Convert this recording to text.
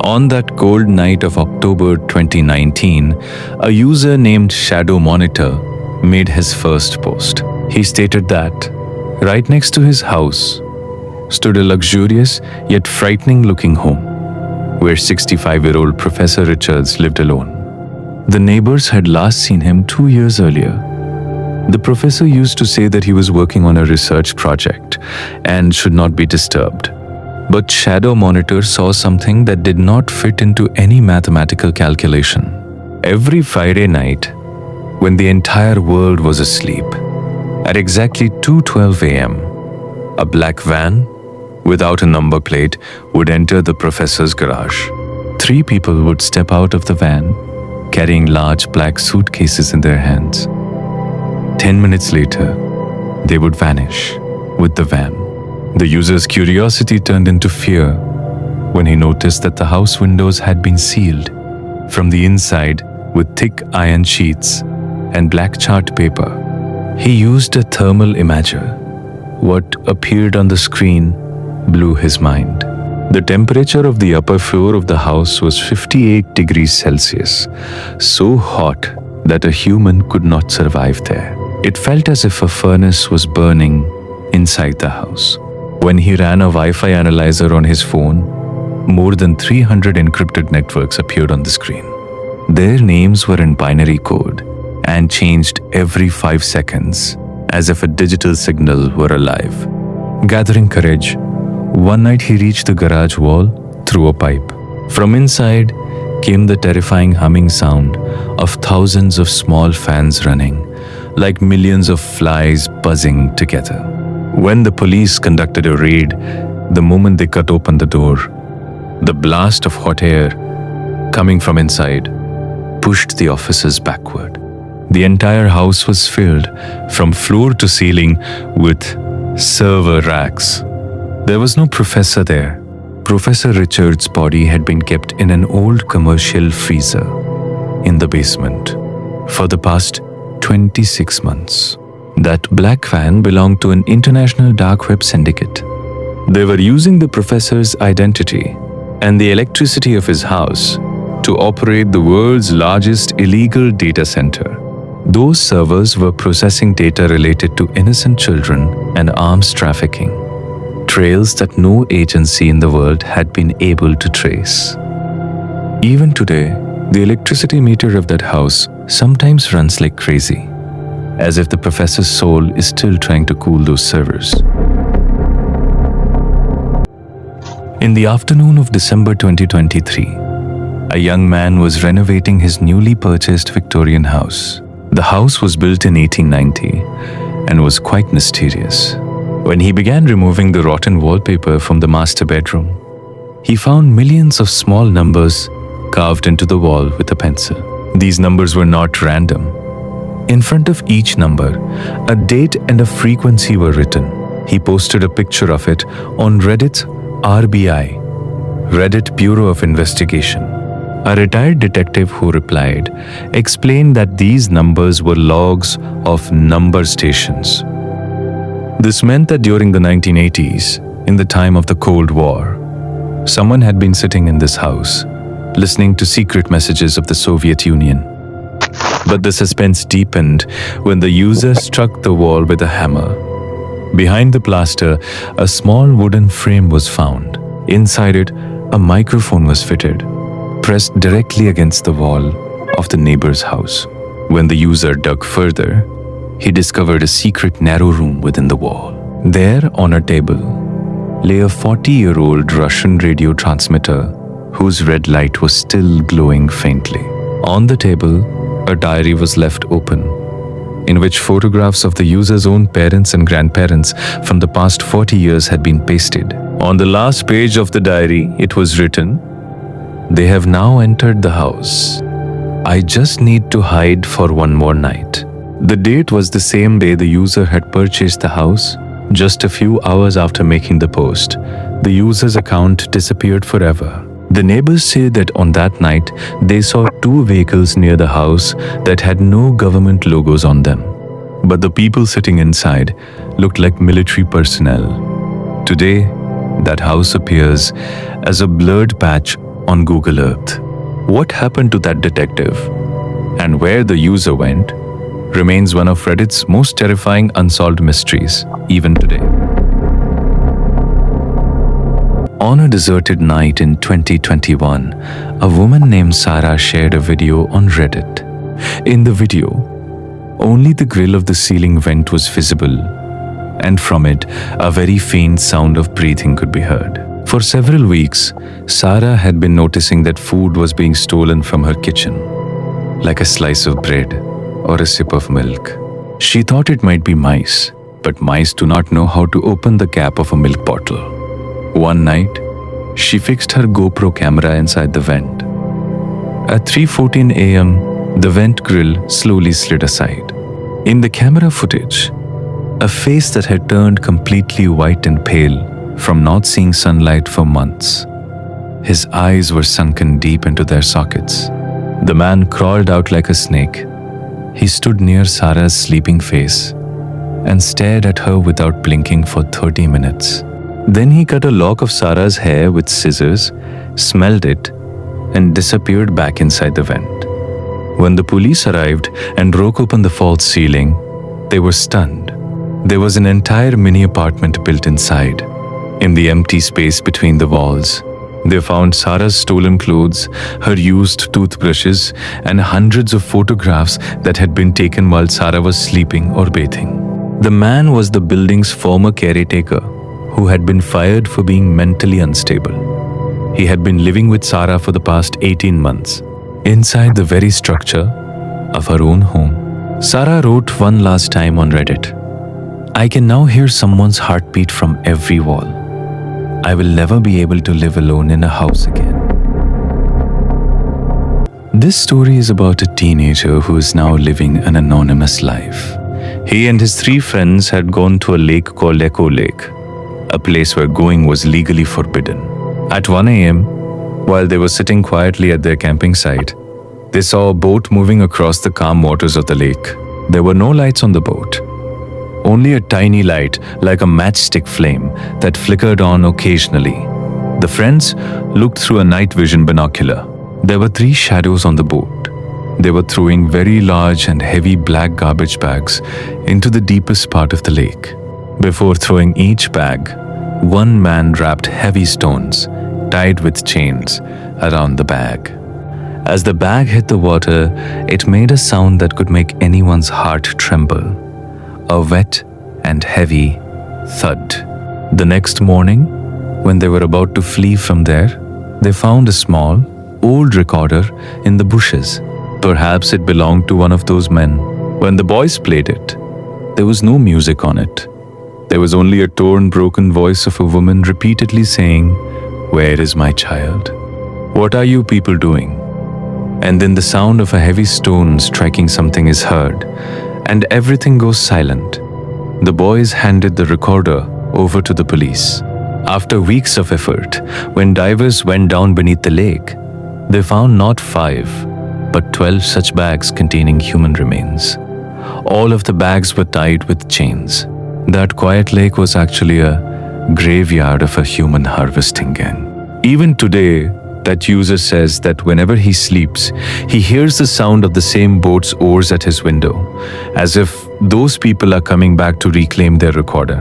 On that cold night of October 2019, a user named Shadow Monitor made his first post. He stated that right next to his house stood a luxurious yet frightening-looking home where 65-year-old Professor Richards lived alone. The neighbors had last seen him 2 years earlier. The professor used to say that he was working on a research project and should not be disturbed. But Shadow Monitor saw something that did not fit into any mathematical calculation. Every Friday night, when the entire world was asleep, at exactly 2:12 a.m., a black van without a number plate would enter the professor's garage. 3 people would step out of the van, carrying large black suitcases in their hands. 10 minutes later, they would vanish with the van. The user's curiosity turned into fear when he noticed that the house windows had been sealed from the inside with thick iron sheets and black chart paper. He used a thermal imager. What appeared on the screen blew his mind. The temperature of the upper floor of the house was 58 degrees Celsius, so hot that a human could not survive there. It felt as if a furnace was burning inside the house. When he ran a Wi-Fi analyzer on his phone, more than 300 encrypted networks appeared on the screen. Their names were in binary code and changed every 5 seconds, as if a digital signal were alive. Gathering courage, one night he reached the garage wall through a pipe. From inside came the terrifying humming sound of thousands of small fans running, like millions of flies buzzing together. When the police conducted a raid, the moment they cut open the door, the blast of hot air coming from inside pushed the officers backward. The entire house was filled from floor to ceiling with server racks. There was no professor there. Professor Richards' body had been kept in an old commercial freezer in the basement for the past 26 months. That black van belonged to an international dark web syndicate. They were using the professor's identity and the electricity of his house to operate the world's largest illegal data center. Those servers were processing data related to innocent children and arms trafficking, trails that no agency in the world had been able to trace. Even today, the electricity meter of that house sometimes runs like crazy, as if the professor's soul is still trying to cool those servers. In the afternoon of December 2023, a young man was renovating his newly purchased Victorian house. The house was built in 1890 and was quite mysterious. When he began removing the rotten wallpaper from the master bedroom, he found millions of small numbers carved into the wall with a pencil. These numbers were not random. In front of each number, a date and a frequency were written. He posted a picture of it on Reddit's RBI, Reddit Bureau of Investigation. A retired detective who replied explained that these numbers were logs of number stations. This meant that during the 1980s, in the time of the Cold War, someone had been sitting in this house, listening to secret messages of the Soviet Union. But the suspense deepened when the user struck the wall with a hammer. Behind the plaster, a small wooden frame was found. Inside it, a microphone was fitted, pressed directly against the wall of the neighbor's house. When the user dug further, he discovered a secret narrow room within the wall. There, on a table, lay a 40-year-old Russian radio transmitter whose red light was still glowing faintly. On the table, a diary was left open, in which photographs of the user's own parents and grandparents from the past 40 years had been pasted. On the last page of the diary, it was written, "They have now entered the house. I just need to hide for one more night." The date was the same day the user had purchased the house. Just a few hours after making the post, the user's account disappeared forever. The neighbors say that on that night, they saw 2 vehicles near the house that had no government logos on them. But the people sitting inside looked like military personnel. Today, that house appears as a blurred patch on Google Earth. What happened to that detective and where the user went remains one of Reddit's most terrifying unsolved mysteries, even today. On a deserted night in 2021, a woman named Sarah shared a video on Reddit. In the video, only the grill of the ceiling vent was visible, and from it, a very faint sound of breathing could be heard. For several weeks, Sarah had been noticing that food was being stolen from her kitchen, like a slice of bread or a sip of milk. She thought it might be mice, but mice do not know how to open the cap of a milk bottle. One night, she fixed her GoPro camera inside the vent. At 3:14 a.m., the vent grill slowly slid aside. In the camera footage, a face that had turned completely white and pale from not seeing sunlight for months. His eyes were sunken deep into their sockets. The man crawled out like a snake. He stood near Sarah's sleeping face and stared at her without blinking for 30 minutes. Then he cut a lock of Sarah's hair with scissors, smelled it, and disappeared back inside the vent. When the police arrived and broke open the false ceiling, they were stunned. There was an entire mini apartment built inside. In the empty space between the walls, they found Sarah's stolen clothes, her used toothbrushes, and hundreds of photographs that had been taken while Sarah was sleeping or bathing. The man was the building's former caretaker, who had been fired for being mentally unstable. He had been living with Sarah for the past 18 months, inside the very structure of her own home. Sarah wrote one last time on Reddit, "I can now hear someone's heartbeat from every wall. I will never be able to live alone in a house again." This story is about a teenager who is now living an anonymous life. He and his 3 friends had gone to a lake called Echo Lake, a place where going was legally forbidden. At 1 a.m., while they were sitting quietly at their camping site, they saw a boat moving across the calm waters of the lake. There were no lights on the boat, only a tiny light like a matchstick flame that flickered on occasionally. The friends looked through a night vision binocular. There were 3 shadows on the boat. They were throwing very large and heavy black garbage bags into the deepest part of the lake. Before throwing each bag, one man wrapped heavy stones, tied with chains, around the bag. As the bag hit the water, it made a sound that could make anyone's heart tremble. A wet and heavy thud. The next morning, when they were about to flee from there, they found a small, old recorder in the bushes. Perhaps it belonged to one of those men. When the boys played it, there was no music on it. There was only a torn, broken voice of a woman repeatedly saying, "Where is my child? What are you people doing?" And then the sound of a heavy stone striking something is heard, and everything goes silent. The boys handed the recorder over to the police. After weeks of effort, when divers went down beneath the lake, they found not 5, but 12 such bags containing human remains. All of the bags were tied with chains. That quiet lake was actually a graveyard of a human harvesting gang. Even today, that user says that whenever he sleeps, he hears the sound of the same boat's oars at his window, as if those people are coming back to reclaim their recorder.